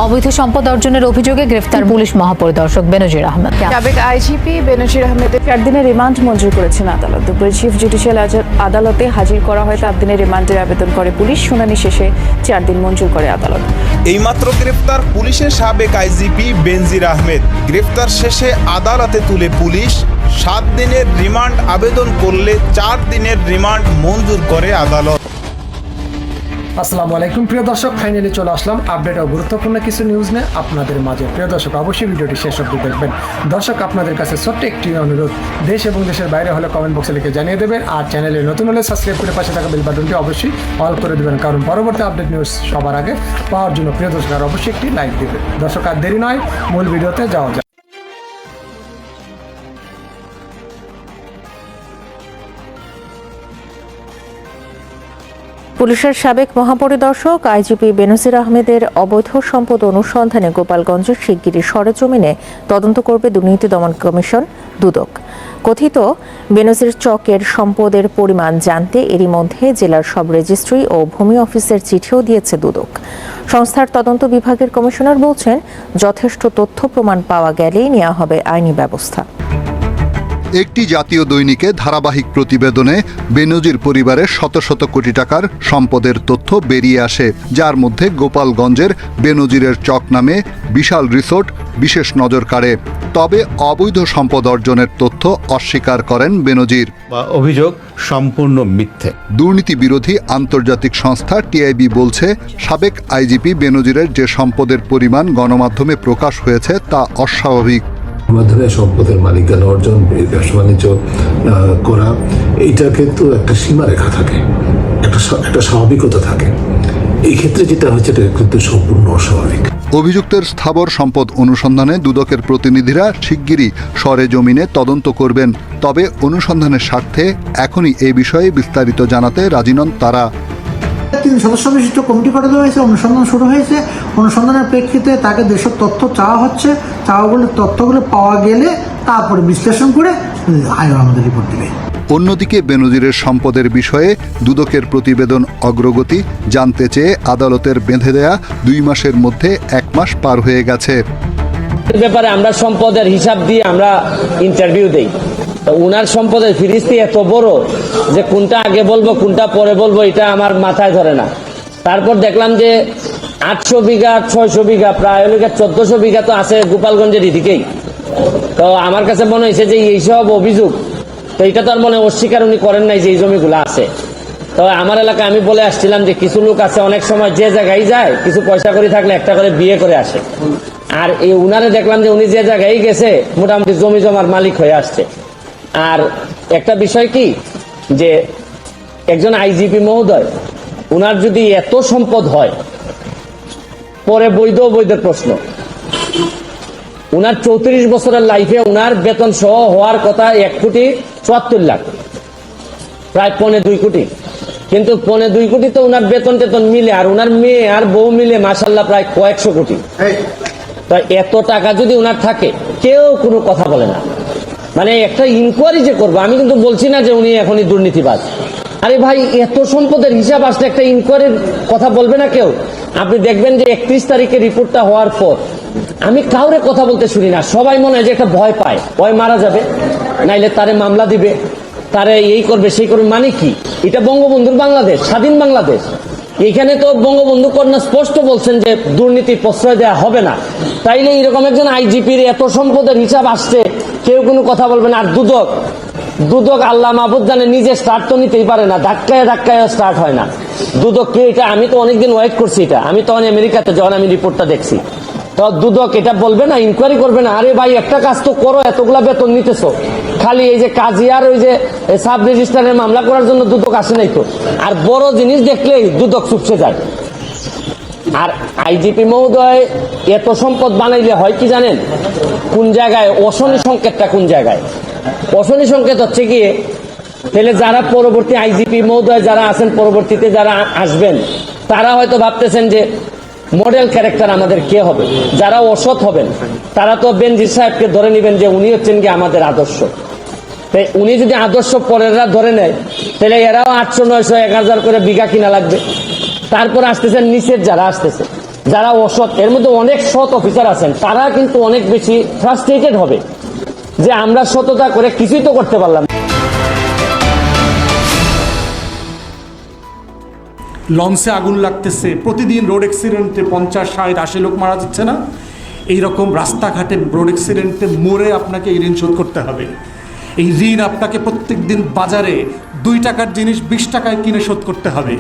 অবৈধ সম্পদ অর্জনের অভিযোগে গ্রেফতার পুলিশ মহাপরিদর্শক বেনজির আহমেদ। সাবেক আইজিপি বেনজির আহমেদের 4 দিনের রিমান্ড মঞ্জুর করেছেন আদালত। দুপুরে চিফ জুডিশিয়াল আদালতে হাজির করা হয় 7 দিনের রিমান্ডের আবেদন করে পুলিশ। শুনানি শেষে 4 দিন মঞ্জুর করে আদালত। এইমাত্র গ্রেফতার পুলিশের সাবেক আইজিপি বেনজির আহমেদ। গ্রেফতার শেষে আদালতে তুলে পুলিশ 7 দিনের রিমান্ড আবেদন করলে 4 দিনের রিমান্ড মঞ্জুর করে আদালত। আসসালামু আলাইকুম প্রিয় দর্শক, ফাইনালি চলে আসলাম আপডেট ও গুরুত্বপূর্ণ কিছু নিউজ নিয়ে আপনাদের মাঝে। প্রিয় দর্শক, অবশ্যই ভিডিওটি শেষ অবধি দেখবেন। দর্শক, আপনাদের কাছে ছোট্ট একটি অনুরোধ, দেশ এবং দেশের বাইরে হলে কমেন্ট বক্সে লিখে জানিয়ে দেবেন, আর চ্যানেলে নতুন হলে সাবস্ক্রাইব করে পাশে থাকা বেল বাটনটি অবশ্যই অল করে দেবেন, কারণ পরবর্তী আপডেট নিউজ সবার আগে পাওয়ার জন্য প্রিয় দর্শক আর অবশ্যই একটি লাইক দেবেন। দর্শক, আর দেরি নয়, মূল ভিডিওতে যাওয়া যায়। পুলিশের সাবেক মহাপরিদর্শক আইজিপি বেনজির আহমেদের অবৈধ সম্পদ অনুসন্ধানে গোপালগঞ্জের শিগগিরই সরেজমিনে তদন্ত করবে দুর্নীতি দমন কমিশন দুদক। কথিত বেনজির চকের সম্পদের পরিমাণ জানতে এরই মধ্যে জেলার সব রেজিস্ট্রি ও ভূমি অফিসের চিঠিও দিয়েছে দুদক। সংস্থার তদন্ত বিভাগের কমিশনার বলছেন, যথেষ্ট তথ্য প্রমাণ পাওয়া গেলেই নেওয়া হবে আইনি ব্যবস্থা। একটি জাতীয় দৈনিকে ধারাবাহিক প্রতিবেদনে বেনজির পরিবারের শত শত কোটি টাকার সম্পদের তথ্য বেরিয়ে আসে, যার মধ্যে গোপালগঞ্জের বেনজিরের চক নামে বিশাল রিসোর্ট বিশেষ নজর কাড়ে। তবে অবৈধ সম্পদ অর্জনের তথ্য অস্বীকার করেন বেনজির। অভিযোগ সম্পূর্ণ মিথ্যে। দুর্নীতি বিরোধী আন্তর্জাতিক সংস্থা টিআইবি বলছে, সাবেক আইজিপি বেনজিরের যে সম্পদের পরিমাণ গণমাধ্যমে প্রকাশ হয়েছে তা অস্বাভাবিক। মাধ্যমে সম্পদের মালিকানা অর্জন, ব্যবসা বাণিজ্য করা, এইটা কিন্তু একটা সীমারেখা থাকে, একটা স্বাভাবিকতা থাকে। এই ক্ষেত্রে যেটা হচ্ছে এটা কিন্তু সম্পূর্ণ অস্বাভাবিক। অভিযুক্তের স্থাবর সম্পদ অনুসন্ধানে দুদকের প্রতিনিধিরা শিগগিরই সরেজমিনে তদন্ত করবেন। তবে অনুসন্ধানের স্বার্থে এখনই এই বিষয়ে বিস্তারিত জানাতে রাজি নন তারা। 3 সদস্য বিশিষ্ট কমিটি করে দেওয়া হয়েছে, অনুসন্ধান শুরু হয়েছে। অনুসন্ধানের প্রেক্ষিতে তাকে যেসব তথ্য চাওয়া হচ্ছে, তথ্যগুলো পাওয়া গেলে তারপরে বিশ্লেষণ করে আমাদের রিপোর্ট দেবে। অন্যদিকে বেনজিরের সম্পদের বিষয়ে দুদকের প্রতিবেদন অগ্রগতি জানতে চেয়ে আদালতের বেঁধে দেয়া 2 মাসের মধ্যে 1 মাস পার হয়ে গেছে। ব্যাপারে আমরা সম্পদের হিসাব দিয়ে আমরা ইন্টারভিউ দেই। তো উনার সম্পদের ফিরিস্তি এত বড় যে কোনটা আগে বলবো কোনটা পরে বলবো এটা আমার মাথায় ধরে না। তারপর দেখলাম যে 800 বিঘা 600 বিঘা প্রায় 1400 বিঘা তো আছে গোপালগঞ্জের এদিকেই। তো আমার কাছে মনে হয়েছে যে এইসব অভিযোগ, তো এটা তো আর মনে অস্বীকার উনি করেন নাই যে এই জমিগুলো আছে। তো আমার এলাকায় আমি বলে আসছিলাম যে কিছু লোক আছে অনেক সময় যে জায়গায় যায় কিছু পয়সা করে থাকলে একটা করে বিয়ে করে আসে, আর এই উনারে দেখলাম যে উনি যে জায়গায় গেছে মোটামুটি জমি জমার মালিক হয়ে আসছে। আর একটা বিষয় কি যে একজন আইজিপি মহোদয় উনার যদি এত সম্পদ হয়, পরে বৈধ অবৈধের প্রশ্ন, উনার 34 বছরের লাইফে উনার বেতন সহ হওয়ার কথা 1,74,00,000, প্রায় 1.25 কোটি। কিন্তু 1.25 কোটি তো উনার বেতন টেতন মিলে আর উনার মেয়ে আর বউ মিলে মাশাল্লাহ প্রায় কয়েকশো কোটি। তো এত টাকা যদি উনার থাকে কেউ কোনো কথা বলে না। মানে একটা ইনকোয়ারি যে করবো, আমি কিন্তু বলছি না যে উনি এখনই দুর্নীতিবাজ। আরে ভাই, এত সম্পদের হিসাব আসলে একটা ইনকোয়ারির কথা বলবে না কেউ? আপনি দেখবেন যে 31 তারিখে রিপোর্টটা হওয়ার পর আমি কাউরে কথা বলতে শুনি না। সবাই মনে হয় যে একটা ভয় পায়, ভয় মারা যাবে, নাইলে তারে মামলা দিবে, তারে এই করবে সেই করবে। মানে কি, এটা বঙ্গবন্ধুর বাংলাদেশ, স্বাধীন বাংলাদেশ। এখানে তো বঙ্গবন্ধু কন্যা স্পষ্ট বলছেন যে দুর্নীতি প্রশ্রয় দেওয়া হবে না। তাইলে এরকম একজন আইজিপির এত সম্পদের হিসাব আসছে, কেউ কোনো কথা বলবে না। আর দুদক আল্লাহ মাহবুদ জানে, নিজে স্টার্ট তো নিতেই পারে না, ধাক্কায় স্টার্ট হয় না। দুদক কি এটা? আমি তো অনেকদিন ওয়েট করছি এটা। আমি তখন আমেরিকাতে যখন আমি রিপোর্টটা দেখছি, তো দুদক এটা বলবে না, ইনকোয়ারি করবে না? আরে ভাই, একটা কাজ তো করো, এতগুলা বেতন নিতেছো, খালি এই যে কাজী আর ওই যে সাব রেজিস্ট্রারের মামলা করার জন্য দুদক আসে নাই তো। আর বড় জিনিস দেখলেই দুদক চুপসে যায়। আর আইজিপি মহোদয় এত সম্পদ বানাইলে হয় কি জানেন? কোন জায়গায় অশনি সংকেতটা, কোন জায়গায় অশনি সংকেত হচ্ছে কি, তাহলে যারা পরবর্তী আইজিপি মহোদয় যারা আছেন, পরবর্তীতে যারা আসবেন, তারা হয়তো ভাবতেছেন যে মডেল ক্যারেক্টার আমাদের কে হবে। যারা অসৎ হবেন তারা তো বেনজির সাহেবকে ধরে নেবেন যে উনি হচ্ছেন কি আমাদের আদর্শ। তাই উনি যদি আদর্শ পরেররা ধরে নেয়, তাহলে এরাও 800, 900, 1000 করে বিঘা কিনা লাগবে। তারপর আসতেছেন নিচের যারা আসতেছে, যারা অসৎ, এর মধ্যে অনেক সৎ অফিসার আছেন, তারা কিন্তু অনেক বেশি ফ্রাস্ট্রেটেড হবে যে আমরা সততা করে কিছুই তো করতে পারলাম। লঞ্চে আগুন লাগতেছে, প্রতিদিন রোড অ্যাক্সিডেন্টে 50-60-80 লোক মারা যাচ্ছে না? এইরকম রাস্তাঘাটে রোড অ্যাক্সিডেন্টে মরে আপনাকে এই ঋণ শোধ করতে হবে। এই ঋণ আপনাকে প্রত্যেক দিন বাজারে 2 টাকার জিনিস 20 টাকায় কিনে শোধ করতে হবে,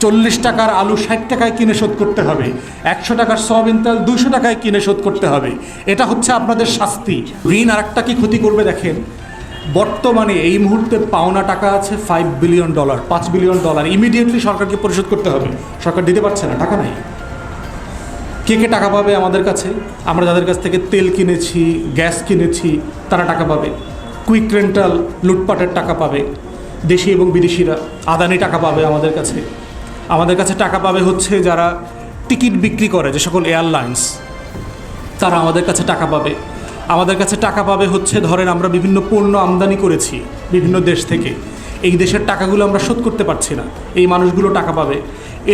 40 টাকার আলু 60 টাকায় কিনে শোধ করতে হবে, 100 টাকার সয়াবিন তেল 200 টাকায় কিনে শোধ করতে হবে। এটা হচ্ছে আপনাদের শাস্তি। ঋণ আরেকটা কি ক্ষতি করবে দেখেন, বর্তমানে এই মুহূর্তে পাওনা টাকা আছে $5 বিলিয়ন, $5 বিলিয়ন ইমিডিয়েটলি সরকারকে পরিশোধ করতে হবে। সরকার দিতে পারছে না, টাকা নাই। কে কে টাকা পাবে আমাদের কাছে? আমরা যাদের কাছ থেকে তেল কিনেছি, গ্যাস কিনেছি, তারা টাকা পাবে। কুইক রেন্টাল লুটপাটের টাকা পাবে দেশি এবং বিদেশিরা। আদানি টাকা পাবে আমাদের কাছে। আমাদের কাছে টাকা পাবে হচ্ছে যারা টিকিট বিক্রি করে, যে সকল এয়ারলাইন্স, তারা আমাদের কাছে টাকা পাবে। আমাদের কাছে টাকা পাবে হচ্ছে ধরেন আমরা বিভিন্ন পণ্য আমদানি করেছি বিভিন্ন দেশ থেকে, এই দেশের টাকাগুলো আমরা শোধ করতে পারছি না, এই মানুষগুলো টাকা পাবে।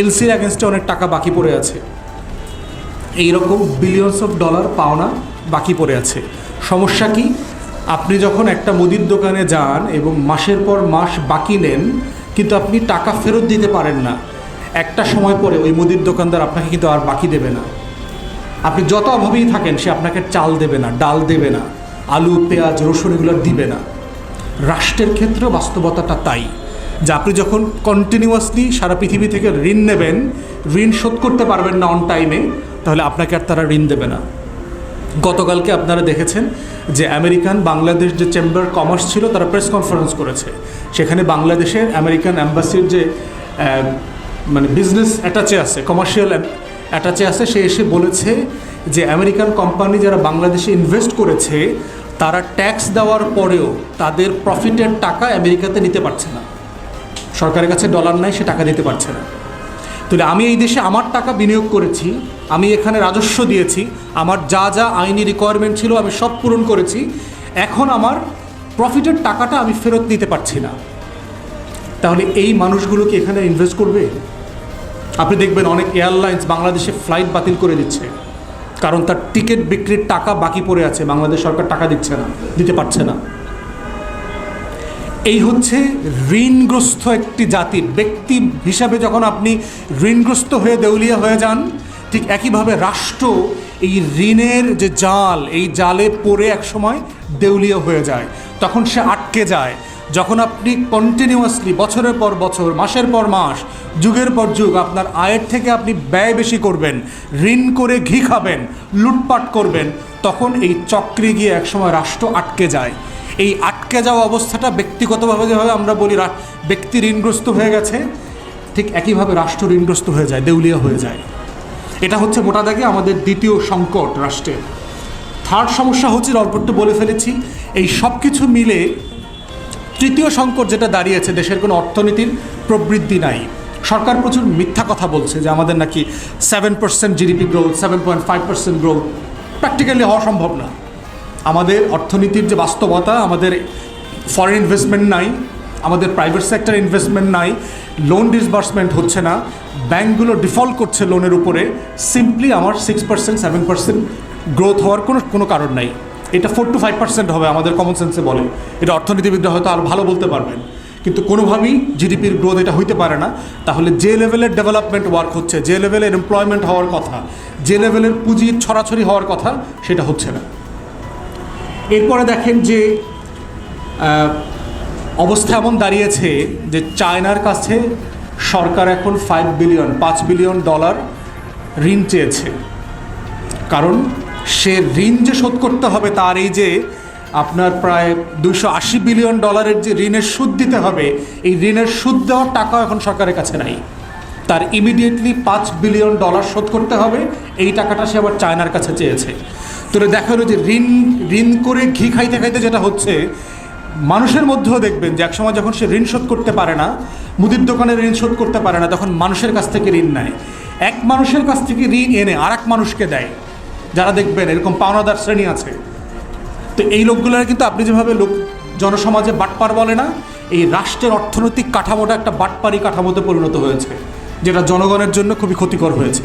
এলসির অ্যাগেনস্টে অনেক টাকা বাকি পড়ে আছে। এইরকম বিলিয়নস অফ ডলার পাওনা বাকি পড়ে আছে। সমস্যা কি? আপনি যখন একটা মুদির দোকানে যান এবং মাসের পর মাস বাকি নেন, কিন্তু আপনি টাকা ফেরত দিতে পারেন না, একটা সময় পরে ওই মুদির দোকানদার আপনাকে কিন্তু আর বাকি দেবে না। আপনি যত অভাবেই থাকেন, সে আপনাকে চাল দেবে না, ডাল দেবে না, আলু পেঁয়াজ রসুন এগুলো দিবে না। রাষ্ট্রের ক্ষেত্রে বাস্তবতাটা তাই, যে আপনি যখন কন্টিনিউয়াসলি সারা পৃথিবী থেকে ঋণ নেবেন, ঋণ শোধ করতে পারবেন না অন টাইমে, তাহলে আপনাকে আর তারা ঋণ দেবে না। গতকালকে আপনারা দেখেছেন যে আমেরিকান বাংলাদেশ যে চেম্বার কমার্স ছিল, তারা প্রেস কনফারেন্স করেছে। সেখানে বাংলাদেশের আমেরিকান অ্যাম্বাসির যে মানে বিজনেস অ্যাটাচে আছে, কমার্শিয়াল অ্যাটাচে আছে, সে এসে বলেছে যে আমেরিকান কোম্পানি যারা বাংলাদেশে ইনভেস্ট করেছে, তারা ট্যাক্স দেওয়ার পরেও তাদের প্রফিটের টাকা আমেরিকাতে নিতে পারছে না। সরকারের কাছে ডলার নাই, সে টাকা দিতে পারছে না। তাহলে আমি এই দেশে আমার টাকা বিনিয়োগ করেছি, আমি এখানে রাজস্ব দিয়েছি, আমার যা যা আইনি রিকোয়ারমেন্ট ছিল আমি সব পূরণ করেছি, এখন আমার প্রফিটের টাকাটা আমি ফেরত নিতে পারছি না। তাহলে এই মানুষগুলো কি এখানে ইনভেস্ট করবে? আপনি দেখবেন অনেক এয়ারলাইন্স বাংলাদেশে ফ্লাইট বাতিল করে দিচ্ছে, কারণ তার টিকিট বিক্রির টাকা বাকি পড়ে আছে, বাংলাদেশ সরকার টাকা দিচ্ছে না, দিতে পারছে না। এই হচ্ছে ঋণগ্রস্ত একটি জাতির ব্যক্তি হিসাবে যখন আপনি ঋণগ্রস্ত হয়ে দেউলিয়া হয়ে যান, ঠিক একইভাবে রাষ্ট্র এই ঋণের যে জাল, এই জালে পড়ে একসময় দেউলিয়া হয়ে যায়, তখন সে আটকে যায়। যখন আপনি কন্টিনিউয়াসলি বছরের পর বছর, মাসের পর মাস, যুগের পর যুগ আপনার আয়ের থেকে আপনি ব্যয় বেশি করবেন, ঋণ করে ঘি খাবেন, লুটপাট করবেন, তখন এই চক্রে গিয়ে একসময় রাষ্ট্র আটকে যায়। এই আটকে যাওয়া অবস্থাটা ব্যক্তিগতভাবে যেভাবে আমরা বলি ব্যক্তি ঋণগ্রস্ত হয়ে গেছে, ঠিক একইভাবে রাষ্ট্র ঋণগ্রস্ত হয়ে যায়, দেউলিয়া হয়ে যায়। এটা হচ্ছে মোটা দাগে আমাদের দ্বিতীয় সংকট রাষ্ট্রের। থার্ড সমস্যা হচ্ছে, অল্প একটু বলে ফেলেছি, এই সব কিছু মিলে তৃতীয় সংকট যেটা দাঁড়িয়েছে, দেশের কোনো অর্থনীতির প্রবৃদ্ধি নাই। সরকার প্রচুর মিথ্যা কথা বলছে যে আমাদের নাকি 7% জিডিপি গ্রোথ, 7.5% গ্রোথ, প্র্যাকটিক্যালি হওয়া সম্ভব না। আমাদের অর্থনীতির যে বাস্তবতা, আমাদের ফরেন ইনভেস্টমেন্ট নাই, আমাদের প্রাইভেট সেক্টর ইনভেস্টমেন্ট নাই, লোন ডিসবার্সমেন্ট হচ্ছে না, ব্যাঙ্কগুলো ডিফল্ট করছে লোনের উপরে। সিম্পলি আমার 6%, 7% গ্রোথ হওয়ার কোনো কারণ নাই। এটা 4 to 5% হবে আমাদের কমন সেন্সে বলে। এটা অর্থনীতিবিদরা হয়তো আরও ভালো বলতে পারবেন, কিন্তু কোনোভাবেই জিডিপির গ্রোথ এটা হইতে পারে না। তাহলে যে লেভেলের ডেভেলপমেন্ট ওয়ার্ক হচ্ছে, যে লেভেলের এমপ্লয়মেন্ট হওয়ার কথা, যে লেভেলের পুঁজির ছড়াছড়ি হওয়ার কথা, সেটা হচ্ছে না। এরপরে দেখেন যে অবস্থা এমন দাঁড়িয়েছে যে চায়নার কাছে সরকার এখন $5 বিলিয়ন ঋণ চেয়েছে। কারণ সে ঋণ যে শোধ করতে হবে, তার এই যে আপনার প্রায় $280 বিলিয়ন যে ঋণের সুদ দিতে হবে, এই ঋণের সুদ দেওয়ার টাকা এখন সরকারের কাছে নাই। তার ইমিডিয়েটলি $5 বিলিয়ন শোধ করতে হবে, এই টাকাটা সে আবার চায়নার কাছে চেয়েছে। তো দেখা হলো যে ঋণ করে ঘি খাইতে খাইতে যেটা হচ্ছে, মানুষের মধ্যেও দেখবেন যে একসময় যখন সে ঋণ শোধ করতে পারে না, মুদির দোকানের ঋণ শোধ করতে পারে না, তখন মানুষের কাছ থেকে ঋণ নেয়। এক মানুষের কাছ থেকে ঋণ এনে আর এক মানুষকে দেয়, যারা দেখবেন এরকম পাওনাদার শ্রেণী আছে। তো এই লোকগুলোর কিন্তু আপনি যেভাবে জনসমাজে বাটপার বলে না, এই রাষ্ট্রের অর্থনৈতিক কাঠামোটা একটা বাটপারি কাঠামোতে পরিণত হয়েছে, যেটা জনগণের জন্য খুবই ক্ষতিকর হয়েছে।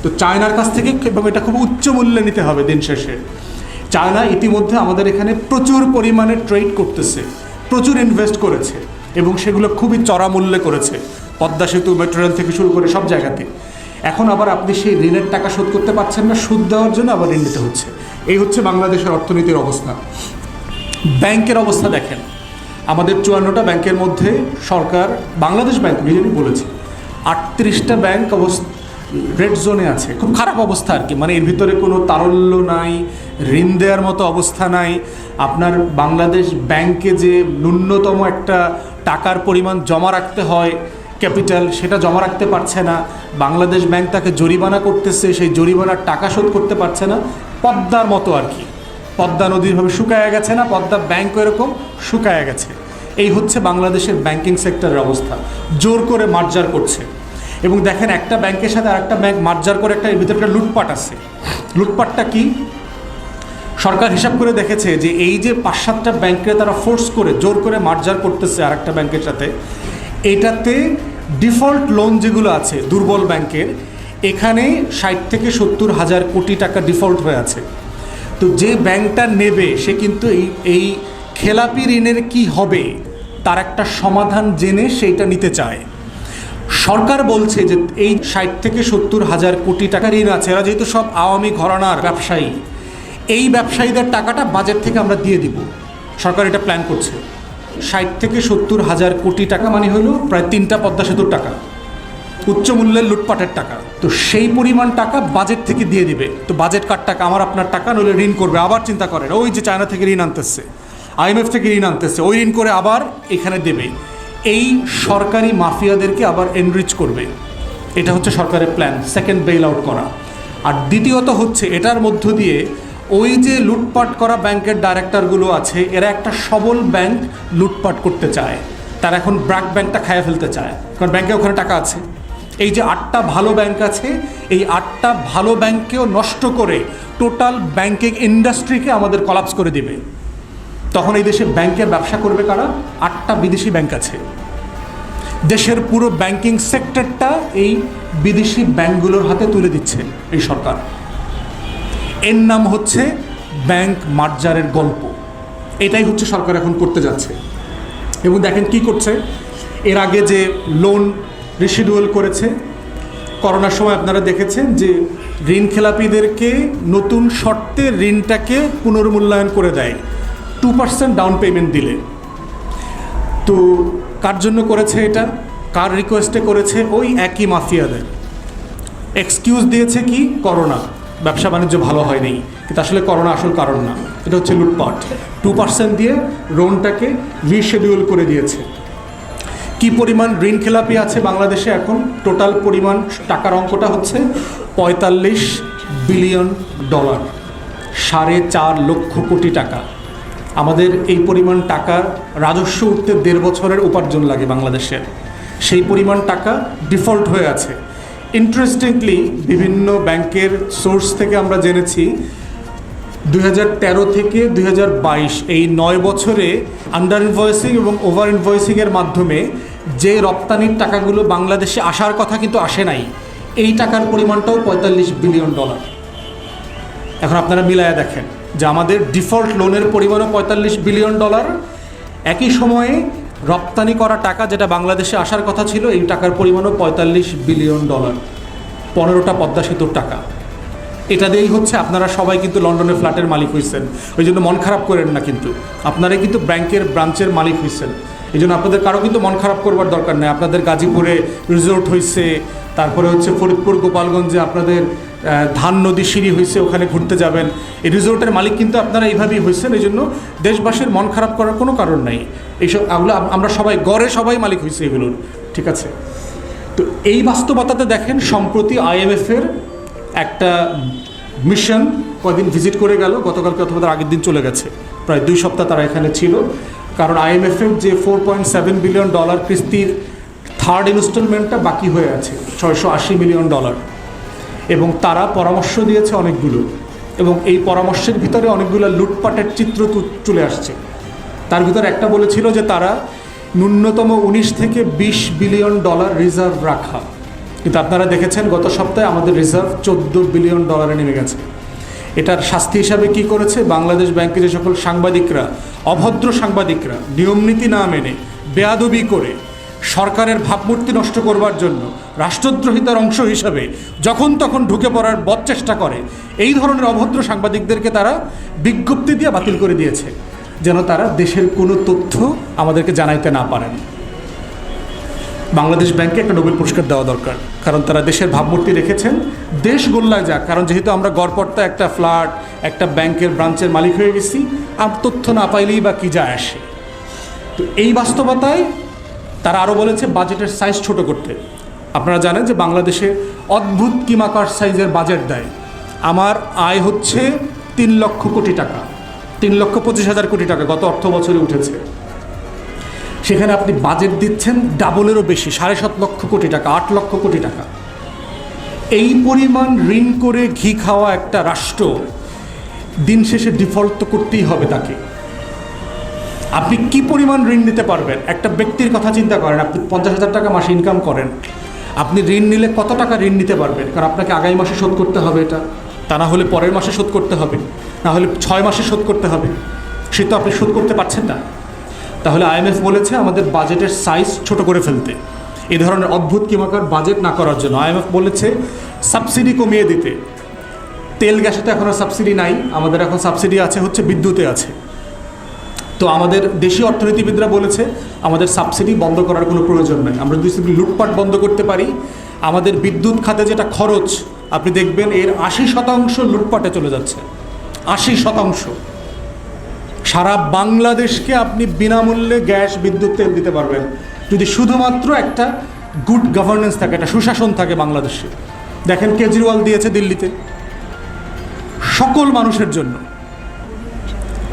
তো চায়নার কাছ থেকে, এবং এটা খুব উচ্চ মূল্যে নিতে হবে দিন শেষে। চায়না ইতিমধ্যে আমাদের এখানে প্রচুর পরিমাণে ট্রেড করতেছে, প্রচুর ইনভেস্ট করেছে, এবং সেগুলো খুবই চড়া মূল্যে করেছে, পদ্মা সেতু, মেট্রো রেল থেকে শুরু করে সব জায়গাতে। এখন আবার আপনি সেই ঋণের টাকা শোধ করতে পারছেন না, সুদ দেওয়ার জন্য আবার ঋণ নিতে হচ্ছে। এই হচ্ছে বাংলাদেশের অর্থনীতির অবস্থা। ব্যাংকের অবস্থা দেখেন, আমাদের 54টা ব্যাংকের মধ্যে সরকার, বাংলাদেশ ব্যাংক নিজেই বলেছে 38টা ব্যাংক রেড জোনে আছে, খুব খারাপ অবস্থা আর কি। মানে এর ভিতরে কোনো তারল্য নাই, ঋণ দেওয়ার মতো অবস্থা নাই। আপনার বাংলাদেশ ব্যাংকে যে ন্যূনতম একটা টাকার পরিমাণ জমা রাখতে হয়, ক্যাপিটাল, সেটা জমা রাখতে পারছে না। বাংলাদেশ ব্যাংক তাকে জরিমানা করতেছে, সেই জরিমানার টাকা শোধ করতে পারছে না। পদ্মার মতো আর কি, পদ্মা নদীরভাবে শুকায়া গেছে না, পদ্মা ব্যাংক এরকম শুকায়া গেছে। এই হচ্ছে বাংলাদেশের ব্যাংকিং সেক্টরের অবস্থা। জোর করে মার্জার করছে, এবং দেখেন একটা ব্যাংকের সাথে আরেকটা ব্যাংক মার্জার করে এর ভিতরে একটা লুটপাট আছে। লুটপাটটা কি? সরকার হিসাব করে দেখেছে যে এই যে 5-7টা ব্যাংকে তারা ফোর্স করে জোর করে মার্জার করতেছে আরেকটা ব্যাংকের সাথে, এটাতে ডিফল্ট লোন যেগুলো আছে দুর্বল ব্যাংকের, এখানে 60 থেকে 70 হাজার কোটি টাকা ডিফল্ট হয়ে আছে। তো যে ব্যাংকটা নেবে সে কিন্তু এই খেলাপি ঋণের কি হবে তার একটা সমাধান জেনে সেইটা নিতে চায়। সরকার বলছে যে এই 60 থেকে 70 হাজার কোটি টাকা ঋণ আছে, এরা যেহেতু সব আওয়ামী ঘরানার ব্যবসায়ী, এই ব্যবসায়ীদের টাকাটা বাজেট থেকে আমরা দিয়ে দিব। সরকার এটা প্ল্যান করছে। 60 থেকে 70 হাজার কোটি টাকা মানে হলো প্রায় 3টা পদ্মা সেতুর টাকা, উচ্চ মূল্যের লুটপাটের টাকা। তো সেই পরিমাণ টাকা বাজেট থেকে দিয়ে দিবে। তো বাজেট কার টাকা? আমার আপনার টাকা, নইলে ঋণ করবে। আবার চিন্তা করেন, ওই যে চায়না থেকে ঋণ আনতেছে, IMF থেকে ঋণ আনতেছে, ওই ঋণ করে আবার এখানে দেবে। এই সরকারি মাফিয়াদেরকে আবার এনরিচ করবে। এটা হচ্ছে সরকারের প্ল্যান, সেকেন্ড বেইল আউট করা। আর দ্বিতীয়ত হচ্ছে এটার মধ্য দিয়ে ওই যে লুটপাট করা ব্যাংকের ডাইরেক্টরগুলো আছে, এরা একটা সবল ব্যাংক লুটপাট করতে চায়। তারা এখন ব্র্যাক ব্যাংকটা খাইয়ে ফেলতে চায়, কারণ ব্যাংকে ওখানে টাকা আছে। এই যে 8টা ভালো ব্যাংক আছে, এই 8টা ভালো ব্যাংককেও নষ্ট করে টোটাল ব্যাংকিং ইন্ডাস্ট্রিকে আমাদের কলাপস করে দিবে। তখন এই দেশে ব্যাংকের ব্যবসা করবে কারা? 8টা বিদেশি ব্যাংক আছে। দেশের পুরো ব্যাংকিং সেক্টরটা এই বিদেশি ব্যাংকগুলোর হাতে তুলে দিচ্ছে এই সরকার। এর নাম হচ্ছে ব্যাংক মার্জারের গল্প। এটাই হচ্ছে সরকার এখন করতে যাচ্ছে। এবং দেখেন কি করছে, এর আগে যে লোন রিশিডিউল করেছে, করোনার সময় আপনারা দেখেছেন যে ঋণ খেলাপিদেরকে নতুন শর্তে ঋণটাকে পুনর্মূল্যায়ন করে দেয় 2% ডাউন পেমেন্ট দিলে। তো কার জন্য করেছে এটা? কার রিকোয়েস্টে করেছে? ওই একই মাফিয়াদের। এক্সকিউজ দিয়েছে কি? করোনা, ব্যবসা বাণিজ্য ভালো হয়নি। কিন্তু আসলে করোনা আসল কারণ না, এটা হচ্ছে লুটপাট। 2% দিয়ে লোনটাকে রিশিডিউল করে দিয়েছে। কি পরিমাণ ঋণ খেলাপি আছে বাংলাদেশে এখন? টোটাল পরিমাণ টাকার অঙ্কটা হচ্ছে $45 বিলিয়ন, 4.5 লক্ষ কোটি টাকা। আমাদের এই পরিমাণ টাকা রাজস্ব উঠতে 1.5 বছরের উপার্জন লাগে বাংলাদেশের। সেই পরিমাণ টাকা ডিফল্ট হয়ে আছে। ইন্টারেস্টিংলি বিভিন্ন ব্যাংকের সোর্স থেকে আমরা জেনেছি 2013 থেকে 2022 এই 9 বছরে আন্ডার ইনভয়েসিং এবং ওভার ইনভয়েসিংয়ের মাধ্যমে যে রপ্তানির টাকাগুলো বাংলাদেশে আসার কথা কিন্তু আসে নাই, এই টাকার পরিমাণটাও $45 বিলিয়ন। এখন আপনারা মিলায়া দেখেন যে আমাদের ডিফল্ট লোনের পরিমাণও $45 বিলিয়ন, একই সময়ে রপ্তানি করা টাকা যেটা বাংলাদেশে আসার কথা ছিল এই টাকার পরিমাণও $45 বিলিয়ন, 15টা পদ্মা সেতুর টাকা। এটা দিয়েই হচ্ছে আপনারা সবাই কিন্তু লন্ডনের ফ্ল্যাটের মালিক হয়েছেন। ওই জন্য মন খারাপ করেন না, কিন্তু আপনারাই কিন্তু ব্যাংকের ব্রাঞ্চের মালিক হয়েছেন। এই জন্য আপনাদের কারো কিন্তু মন খারাপ করবার দরকার নেই। আপনাদের গাজীপুরে রিসোর্ট হয়েছে, তারপরে হচ্ছে ফরিদপুর গোপালগঞ্জে আপনাদের ধান নদী সিঁড়ি হয়েছে, ওখানে ঘুরতে যাবেন। এই রিসোর্টের মালিক কিন্তু আপনারা এইভাবেই হয়েছেন। এই জন্য দেশবাসীর মন খারাপ করার কোনো কারণ নাই। এইসব আমরা সবাই গড়ে সবাই মালিক হয়েছে এগুলোর, ঠিক আছে? তো এই বাস্তবতাতে দেখেন সম্প্রতি IMF-এর একটা মিশন কদিন ভিজিট করে গেল, গতকালকে অথবা তার আগের দিন চলে গেছে, প্রায় 2 সপ্তাহ তারা এখানে ছিল। কারণ IMF-এর যে $4.7 বিলিয়ন কিস্তির 3rd ইনস্টলমেন্টটা বাকি হয়ে আছে, $680 মিলিয়ন। এবং তারা পরামর্শ দিয়েছে অনেকগুলো, এবং এই পরামর্শের ভিতরে অনেকগুলো লুটপাটের চিত্র চলে আসছে। তার ভিতরে একটা বলেছিল যে তারা ন্যূনতম $19 থেকে $20 বিলিয়ন রিজার্ভ রাখা, কিন্তু আপনারা দেখেছেন গত সপ্তাহে আমাদের রিজার্ভ $14 বিলিয়ন নেমে গেছে। এটার শাস্তি হিসাবে কি করেছে? বাংলাদেশ ব্যাংকের যে সকল সাংবাদিকরা, অভদ্র সাংবাদিকরা, নিয়মনীতি না মেনে বেয়াদবি করে সরকারের ভাবমূর্তি নষ্ট করবার জন্য রাষ্ট্রদ্রোহিতার অংশ হিসাবে যখন তখন ঢুকে পড়ার বদচেষ্টা করে, এই ধরনের অভদ্র সাংবাদিকদেরকে তারা বিজ্ঞপ্তি দিয়ে বাতিল করে দিয়েছে, যেন তারা দেশের কোনো তথ্য আমাদেরকে জানাইতে না পারেন। বাংলাদেশ ব্যাংকে একটা নোবেল পুরস্কার দেওয়া দরকার, কারণ তারা দেশের ভাবমূর্তি রেখেছেন। দেশ গোল্লায় যাক, কারণ যেহেতু আমরা গড়পড়তা একটা ফ্ল্যাট, একটা ব্যাংকের ব্রাঞ্চের মালিক হয়ে গেছি, আর তথ্য না পাইলেই বা কী যায় আসে। তো এই বাস্তবতায় তারা আরও বলেছে বাজেটের সাইজ ছোট করতে। আপনারা জানেন যে বাংলাদেশে অদ্ভুত কিমাকার সাইজের বাজেট দেয়। আমার আয় হচ্ছে 3 লক্ষ কোটি টাকা, 3,25,000 কোটি টাকা গত অর্থ বছরে উঠেছে। সেখানে আপনি বাজেট দিচ্ছেন ডাবলেরও বেশি, 7.5 লক্ষ কোটি টাকা, 8 লক্ষ কোটি টাকা। এই পরিমাণ ঋণ করে ঘি খাওয়া একটা রাষ্ট্র দিন শেষে ডিফল্ট তো করতেই হবে তাকে। আপনি কি পরিমাণ ঋণ নিতে পারবেন? একটা ব্যক্তির কথা চিন্তা করেন, আপনি 50,000 টাকা মাসে ইনকাম করেন, আপনি ঋণ নিলে কত টাকা ঋণ নিতে পারবেন? কারণ আপনাকে আগামী মাসে শোধ করতে হবে এটা, তা না হলে পরের মাসে শোধ করতে হবে, না হলে 6 মাসে শোধ করতে হবে। সে তো আপনি শোধ করতে পারছেন না। তাহলে IMF বলেছে আমাদের বাজেটের সাইজ ছোট করে ফেলতে, এই ধরনের অদ্ভুত কিমাকার বাজেট না করার জন্য। IMF বলেছে সাবসিডি কমিয়ে দিতে। তেল গ্যাসে তো এখন আর সাবসিডি নাই, আমাদের এখন সাবসিডি আছে হচ্ছে বিদ্যুতে আছে। তো আমাদের দেশীয় অর্থনীতিবিদরা বলেছে আমাদের সাবসিডি বন্ধ করার কোনো প্রয়োজন নেই, আমরা যদি লুটপাট বন্ধ করতে পারি। আমাদের বিদ্যুৎ খাতে যেটা খরচ, আপনি দেখবেন এর 80% লুটপাটে চলে যাচ্ছে, 80%। সারা বাংলাদেশকে আপনি বিনামূল্যে গ্যাস, বিদ্যুৎ, তেল দিতে পারবেন যদি শুধুমাত্র একটা গুড গভর্নেন্স থাকে, একটা সুশাসন থাকে বাংলাদেশে। দেখেন কেজরিওয়াল দিয়েছে দিল্লিতে সকল মানুষের জন্য,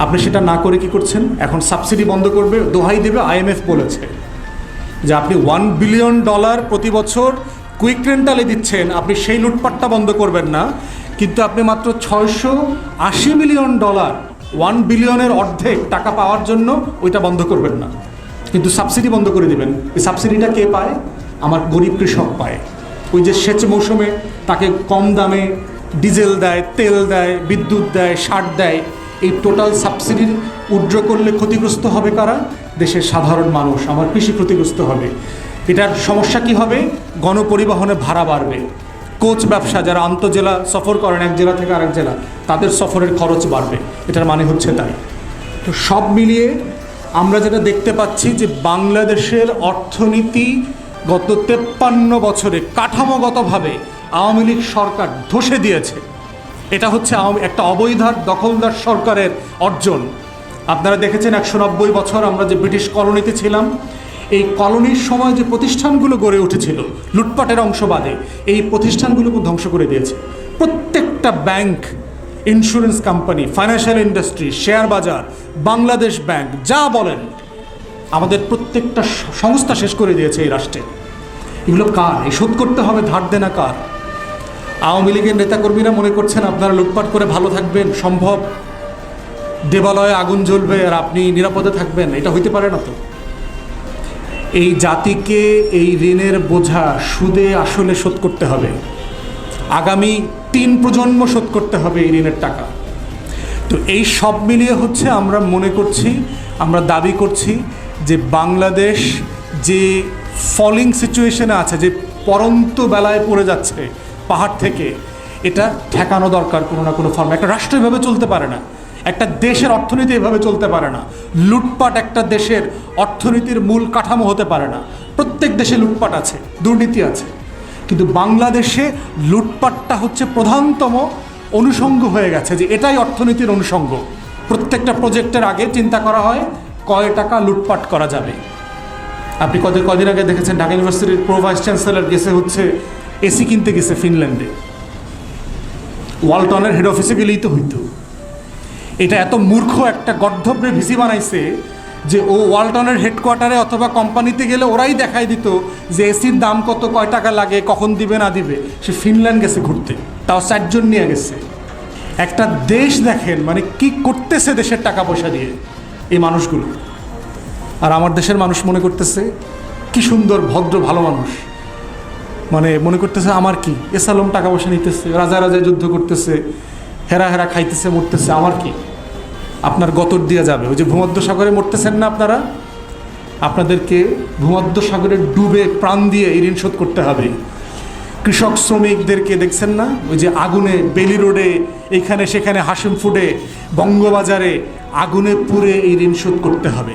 আপনি সেটা না করে কি করছেন? এখন সাবসিডি বন্ধ করবে, দোহাই দেবে। IMF বলেছে যে আপনি $1 বিলিয়ন প্রতি বছর কুইক রেন্টালে দিচ্ছেন, আপনি সেই লুটপাটটা বন্ধ করবেন না, কিন্তু আপনি মাত্র $680 মিলিয়ন, $1 বিলিয়নের অর্ধেক টাকা পাওয়ার জন্য ওইটা বন্ধ করবেন না, কিন্তু সাবসিডি বন্ধ করে দিবেন। এই সাবসিডিটা কে পায়? আমার গরিব কৃষক পায়। ওই যে সেচ মৌসুমে তাকে কম দামে ডিজেল দেয়, তেল দেয়, বিদ্যুৎ দেয়, সার দেয়, এই টোটাল সাবসিডির উইথড্র করলে ক্ষতিগ্রস্ত হবে কারা? দেশের সাধারণ মানুষ, আমার কৃষি ক্ষতিগ্রস্ত হবে। এটার সমস্যা কি হবে? গণপরিবহনে ভাড়া বাড়বে, কোচ ব্যবসা, যারা আন্তঃজেলা সফর করেন এক জেলা থেকে আরেক জেলা, তাদের সফরের খরচ বাড়বে। এটার মানে হচ্ছে তাই। তো সব মিলিয়ে আমরা যেটা দেখতে পাচ্ছি যে বাংলাদেশের অর্থনীতি গত 53 বছরে কাঠামোগতভাবে আওয়ামী লীগ সরকার ধসে দিয়েছে। এটা হচ্ছে একটা অবৈধ দখলদার সরকারের অর্জন। আপনারা দেখেছেন 190 বছর আমরা যে ব্রিটিশ কলোনিতে ছিলাম, এই কলোনির সময় যে প্রতিষ্ঠানগুলো গড়ে উঠেছিল লুটপাটের অংশ বাদে, এই প্রতিষ্ঠানগুলোকে ধ্বংস করে দিয়েছে। প্রত্যেকটা bank, insurance company, financial industry, share বাজার, বাংলাদেশ ব্যাংক, যা বলেন, আমাদের প্রত্যেকটা সংস্থা শেষ করে দিয়েছে এই রাষ্ট্রে। এগুলো কার? এই শোধ করতে হবে, ধার দেনা কার? আওয়ামী লীগের নেতাকর্মীরা মনে করছেন আপনারা লুটপাট করে ভালো থাকবেন, সম্ভব? দেবালয়ে আগুন জ্বলবে আর আপনি নিরাপদে থাকবেন, এটা হইতে পারে না তো। এই জাতিকে এই ঋণের বোঝা সুদে আসলে শোধ করতে হবে, আগামী 3 প্রজন্ম শোধ করতে হবে এই ঋণের টাকা। তো এই সব মিলিয়ে হচ্ছে আমরা মনে করছি, আমরা দাবি করছি যে বাংলাদেশ যে ফলিং সিচুয়েশনে আছে, যে পরন্ত বেলায় পড়ে যাচ্ছে পাহাড় থেকে, এটা ঠেকানো দরকার কোনো না কোনো ফর্মে। একটা রাষ্ট্র এভাবে চলতে পারে না, একটা দেশের অর্থনীতি এভাবে চলতে পারে না। লুটপাট একটা দেশের অর্থনীতির মূল কাঠামো হতে পারে না। প্রত্যেক দেশে লুটপাট আছে, দুর্নীতি আছে, কিন্তু বাংলাদেশে লুটপাটটা হচ্ছে প্রধানতম অনুষঙ্গ হয়ে গেছে, যে এটাই অর্থনীতির অনুষঙ্গ। প্রত্যেকটা প্রজেক্টের আগে চিন্তা করা হয় কয় টাকা লুটপাট করা যাবে। আপনি কদিন আগে দেখেছেন ঢাকা ইউনিভার্সিটির প্রো ভাইস চ্যান্সেলর গেছে হচ্ছে এসি কিনতে গেছে ফিনল্যান্ডে, ওয়ালটনের হেড অফিসে গেলেই তো হইতো। এটা এত মূর্খ একটা গর্ধব্যে ভিসি বানাইছে যে ও ওয়ালটনের হেডকোয়ার্টারে অথবা কোম্পানিতে গেলে ওরাই দেখাই দিত যে এসির দাম কত, কয় টাকা লাগে, কখন দিবে না দিবে। সে ফিনল্যান্ড গেছে ঘুরতে, তাও 4 জন নিয়ে গেছে। একটা দেশ দেখেন মানে কি করতেছে দেশের টাকা পয়সা দিয়ে এই মানুষগুলো। আর আমার দেশের মানুষ মনে করতেছে কি সুন্দর, ভদ্র, ভালো মানুষ। মানে মনে করতেছে আমার কি, এসালম টাকা পয়সা নিতেছে, রাজা রাজায় যুদ্ধ করতেছে, হেরা হেরা খাইতেছে, মরতেছে, আমার কি? আপনার গতর দিয়ে যাবে। ওই যে ভূমধ্যসাগরে মরতেছেন না আপনারা, আপনাদেরকে ভূমধ্যসাগরে ডুবে প্রাণ দিয়ে এই ঋণ শোধ করতে হবে। কৃষক শ্রমিকদেরকে দেখছেন না, ওই যে আগুনে বেলি রোডে, এইখানে সেখানে, হাসিম ফুডে, বঙ্গবাজারে আগুনে পুড়ে এই ঋণ শোধ করতে হবে।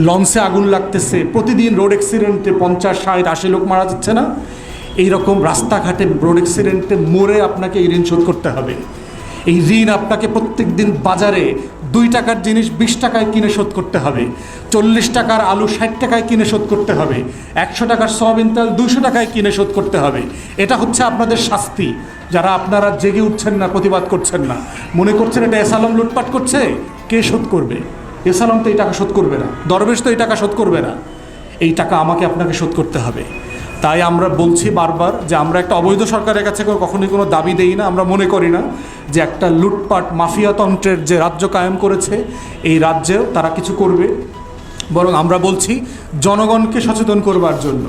লঞ্চে আগুন লাগতেছে, প্রতিদিন রোড অ্যাক্সিডেন্টে 50, 60, 80 লোক মারা যাচ্ছে না? এইরকম রাস্তাঘাটে রোড অ্যাক্সিডেন্টে মরে আপনাকে এই ঋণ শোধ করতে হবে। এই ঋণ আপনাকে প্রত্যেক দিন বাজারে 2 টাকার জিনিস 20 টাকায় কিনে শোধ করতে হবে, 40 টাকার আলু 60 টাকায় কিনে শোধ করতে হবে, 100 টাকার সয়াবিন তেল 200 টাকায় কিনে শোধ করতে হবে। এটা হচ্ছে আপনাদের শাস্তি, যারা আপনারা জেগে উঠছেন না, প্রতিবাদ করছেন না, মনে করছেন এটা এসালম লুটপাট করছে, কে শোধ করবে? এসালম তো এই টাকা শোধ করবে না, দরবেশ তো এই টাকা শোধ করবে না, এই টাকা আমাকে আপনাকে শোধ করতে হবে। তাই আমরা বলছি বারবার যে আমরা একটা অবৈধ সরকারের কাছে কখনোই কোনো দাবি দেই না। আমরা মনে করি না যে একটা লুটপাট মাফিয়াতন্ত্রের যে রাজ্য কায়েম করেছে এই রাজ্যেও তারা কিছু করবে, বরং আমরা বলছি জনগণকে সচেতন করবার জন্য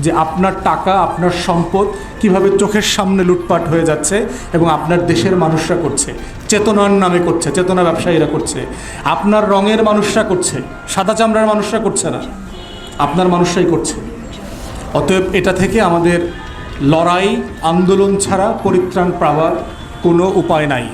যে আপনার টাকা, আপনার সম্পদ কিভাবে চোখের সামনে লুটপাট হয়ে যাচ্ছে এবং আপনার দেশের মানুষরা করছে, চেতনার নামে করছে, চেতনা ব্যবসায়ীরা করছে, আপনার রঙের মানুষরা করছে, সাদা চামড়ার মানুষরা করছে না, আপনার মানুষরাই করছে। অতএব এটা থেকে আমাদের লড়াই, আন্দোলন ছাড়া পরিত্রাণ পাওয়ার কোনো উপায় নাই।